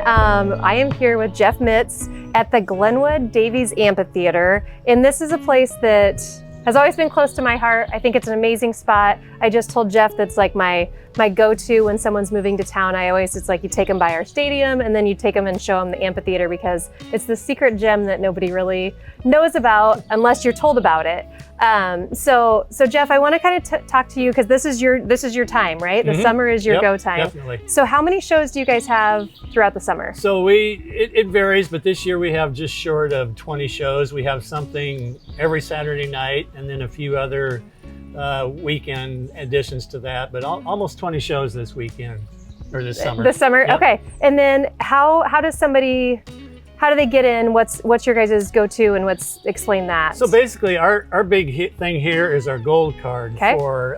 I am here with Jeff Mitz at the Glenwood Davies Amphitheater. And this is a place that has always been close to my heart. I think it's an amazing spot. I just told Jeff that's like my go-to when someone's moving to town. It's like you take them by our stadium and then you take them and show them the amphitheater because it's the secret gem that nobody really knows about unless you're told about it. So Jeff, I want to kind of talk to you because this is your time, right? The summer is your go time. Definitely. So how many shows do you guys have throughout the summer? So it varies, but this year we have just short of 20 shows. We have something every Saturday night and then a few other weekend additions to that, but almost 20 shows this weekend or this summer. This summer, yep. Okay. And then how do they get in? What's your guys' go-to and explain that? So basically our big thing here is our gold card. Okay. For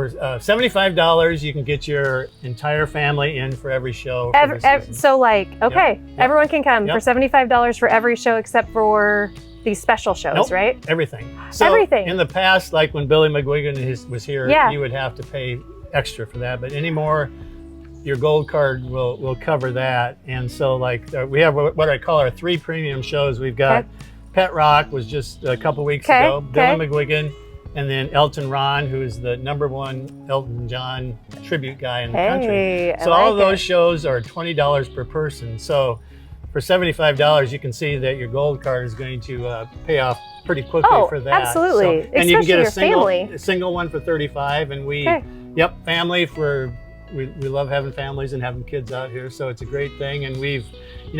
$75 you can get your entire family in for every show. Everyone can come for $75 for every show except for these special shows, nope, right? Everything. So everything. In the past, like when Billy McGuigan was here, you would have to pay extra for that, but anymore your gold card will cover that. And so we have what I call our 3 premium shows. We've got Pet Rock was just a couple weeks ago, Billy McGuigan, and then Elton Ron, who is the #1 Elton John tribute guy in the country. So all of those shows are $20 per person. So for $75, you can see that your gold card is going to pay off pretty quickly for that. Absolutely. So, and you can get a single one for $35, and family for. We love having families and having kids out here, so it's a great thing. And we've,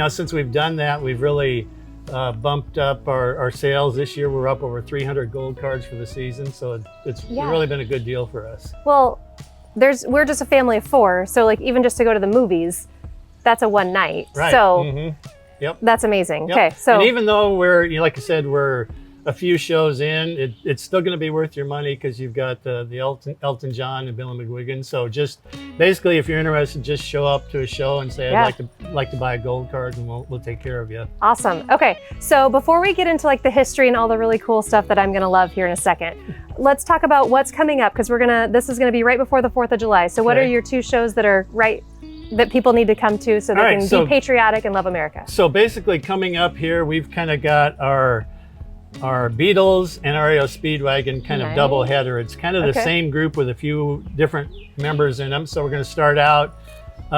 since we've done that, we've really bumped up our sales. This year we're up over 300 gold cards for the season, so it's really been a good deal for us. Well, we're just a family of 4, so even just to go to the movies, that's a one night. Right. So that's amazing. Yep. Okay, so and even though we're, like I said, we're a few shows in, it's still going to be worth your money because you've got the Elton John and Billy McGuigan. So just basically, if you're interested, just show up to a show and say, I'd like to buy a gold card, and we'll take care of you. Awesome. Okay, so before we get into the history and all the really cool stuff that I'm going to love here in a second, let's talk about what's coming up because this is going to be right before the 4th of July. So what are your 2 shows that are that people need to come to so they can be patriotic and love America? So basically, coming up here, we've kind of got our Beatles and REO Speedwagon kind of double header. It's kind of the same group with a few different members in them. So we're going to start out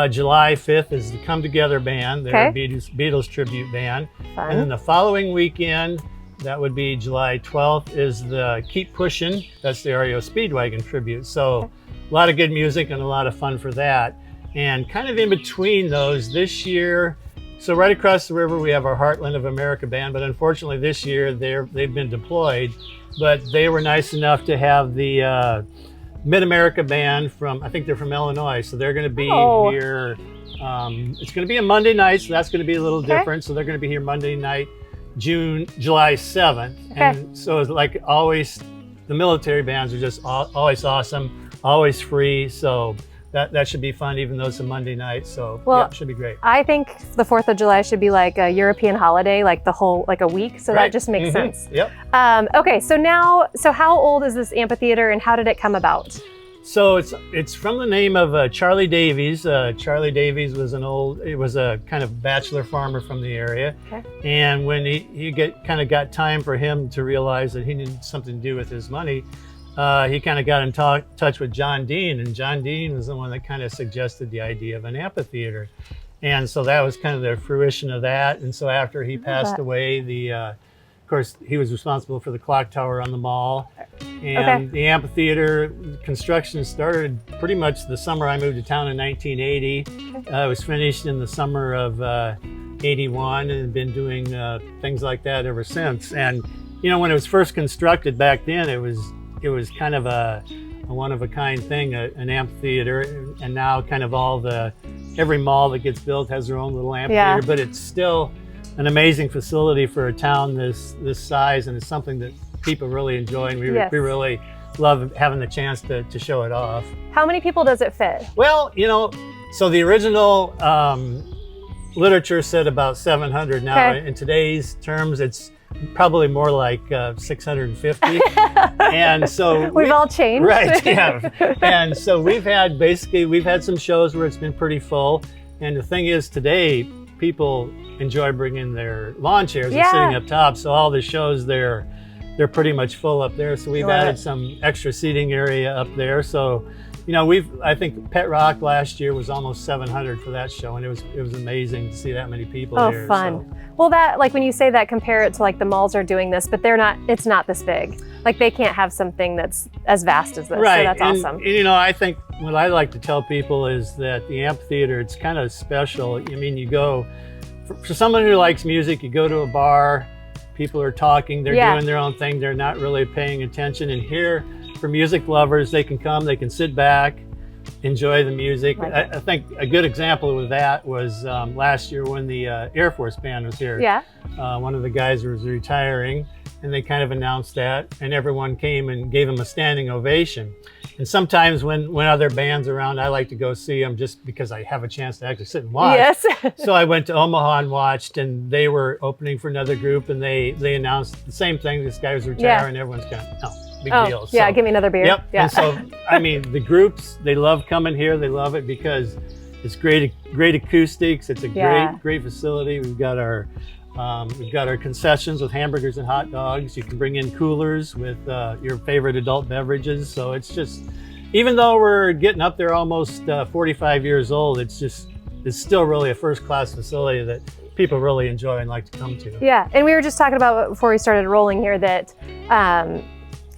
July 5th is the Come Together Band. They're a Beatles tribute band. Fun. And then the following weekend, that would be July 12th, is the Keep Pushing. That's the REO Speedwagon tribute. So a lot of good music and a lot of fun for that. And kind of in between those this year, so right across the river, we have our Heartland of America band, but unfortunately this year they've been deployed, but they were nice enough to have the Mid-America band I think they're from Illinois, so they're going to be here. It's going to be a Monday night, so that's going to be a little different. So they're going to be here Monday night, July 7th. And so it's like always, the military bands are just always awesome, always free. So that should be fun, even though it's a Monday night. So it should be great. I think the 4th of July should be like a European holiday, like a week. So that just makes sense. Yep. Okay, so how old is this amphitheater and how did it come about? So it's from the name of Charlie Davies. Charlie Davies was a kind of bachelor farmer from the area. And when he got time for him to realize that he needed something to do with his money, he kind of got in touch with John Dean, and John Dean was the one that kind of suggested the idea of an amphitheater. And so that was kind of the fruition of that. And so after he passed away, of course, he was responsible for the clock tower on the mall. And the amphitheater construction started pretty much the summer I moved to town in 1980. It was finished in the summer of 81 and been doing things like that ever since. And, when it was first constructed back then, it was kind of a one-of-a-kind thing, an amphitheater, and now kind of every mall that gets built has their own little amphitheater, but it's still an amazing facility for a town this size, and it's something that people really enjoy, and we really love having the chance to show it off. How many people does it fit? Well, so the original literature said about 700. Now, in today's terms, it's probably more like 650. And so we've all changed. Right, yeah. And so we've had some shows where it's been pretty full. And the thing is, today, people enjoy bringing their lawn chairs and sitting up top. So all the shows they're pretty much full up there. So we've added some extra seating area up there. So, you know, I think Pet Rock last year was almost 700 for that show, and it was amazing to see that many people here. Oh, fun. So. Well, that, like when you say that, compare it to like the malls are doing this, but it's not this big. Like they can't have something that's as vast as this. Right. So that's awesome. And, you know, I think what I like to tell people is that the amphitheater, it's kind of special. I mean, you go, for someone who likes music, you go to a bar, people are talking, they're doing their own thing, they're not really paying attention. And here, for music lovers, they can come, they can sit back, enjoy the music. I think a good example of that was last year when the Air Force Band was here. Yeah. One of the guys was retiring, and they kind of announced that, and everyone came and gave him a standing ovation. And sometimes when other bands are around, I like to go see them just because I have a chance to actually sit and watch. Yes. So I went to Omaha and watched, and they were opening for another group, and they announced the same thing. This guy was retiring, and everyone's kind of, big deal. Yeah, so, give me another beer. Yep. Yeah. And so, I mean, the groups, they love coming here. They love it because it's great acoustics. It's a great facility. We've got our concessions with hamburgers and hot dogs. You can bring in coolers with your favorite adult beverages. So it's just, even though we're getting up there almost 45 years old, it's still really a first-class facility that people really enjoy and like to come to. Yeah, and we were just talking about before we started rolling here that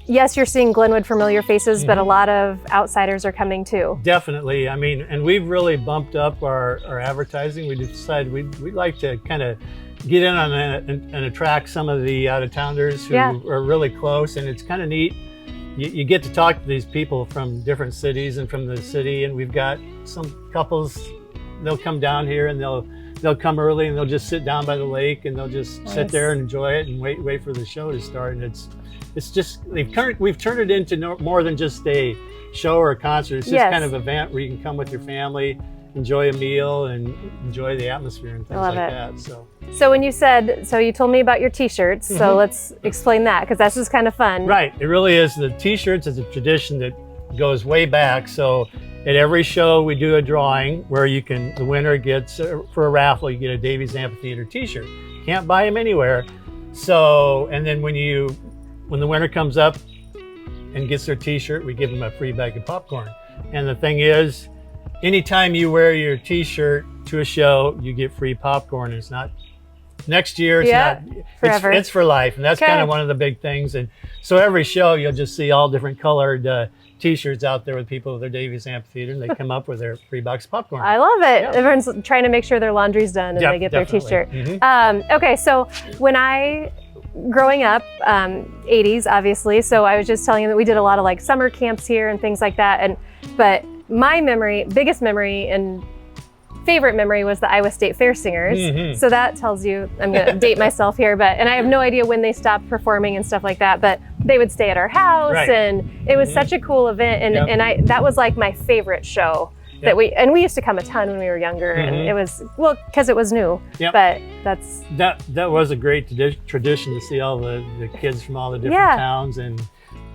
yes, you're seeing Glenwood familiar faces, but a lot of outsiders are coming too. Definitely. I mean, and we've really bumped up our advertising. We decided we'd like to kind of get in on and attract some of the out-of-towners who are really close, and it's kind of neat. You get to talk to these people from different cities and from the city, and we've got some couples, they'll come down here and they'll come early and they'll just sit down by the lake and they'll just sit there and enjoy it and wait for the show to start. And it's just, we've turned it into more than just a show or a concert. It's just kind of an event where you can come with your family, enjoy a meal, and enjoy the atmosphere and things like that. So when you said, so you told me about your t-shirts, so let's explain that, because that's just kind of fun. Right, it really is. The t-shirts is a tradition that goes way back. So at every show we do a drawing where the winner gets, for a raffle, you get a Davies Amphitheater t-shirt. Can't buy them anywhere. So, and then when the winner comes up and gets their t-shirt, we give them a free bag of popcorn. And the thing is, anytime you wear your t-shirt to a show, you get free popcorn. It's not next year, it's not forever. It's for life. And that's kind of one of the big things. And so every show you'll just see all different colored t-shirts out there with people with their Davies Amphitheater, and they come up with their free box of popcorn. I love it. Yeah. Everyone's trying to make sure their laundry's done and they get their t-shirt. Okay, so growing up, 80s obviously, so I was just telling you that we did a lot of like summer camps here and things like that, but my biggest memory and favorite memory was the Iowa State Fair Singers. So that tells you, I'm gonna date myself here, and I have no idea when they stopped performing and stuff like that, but they would stay at our house and it was such a cool event, and that was like my favorite show. We used to come a ton when we were younger, and it was, because it was new, but that was a great tradition to see all the kids from all the different towns, and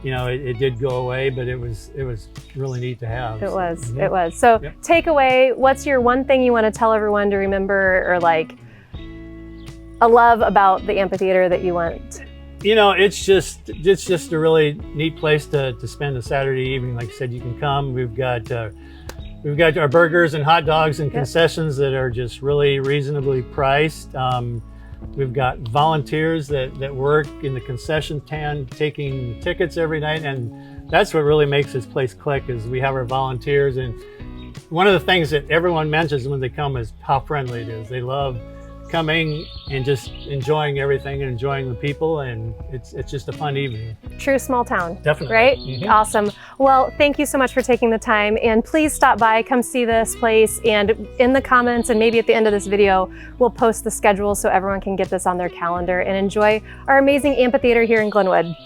you know, it did go away, but it was really neat to have. It was, it was. So takeaway, what's your one thing you want to tell everyone to remember, or like a love about the amphitheater that you want? You know, it's just a really neat place to spend a Saturday evening. Like I said, you can come. We've got our burgers and hot dogs and concessions that are just really reasonably priced. We've got volunteers that work in the concession stand taking tickets every night, and that's what really makes this place click, is we have our volunteers. And one of the things that everyone mentions when they come is how friendly it is. They love coming and just enjoying everything and enjoying the people, and it's just a fun evening. True small town. Definitely. Right? Awesome. Well, thank you so much for taking the time, and please stop by, come see this place, and in the comments and maybe at the end of this video, we'll post the schedule so everyone can get this on their calendar and enjoy our amazing amphitheater here in Glenwood.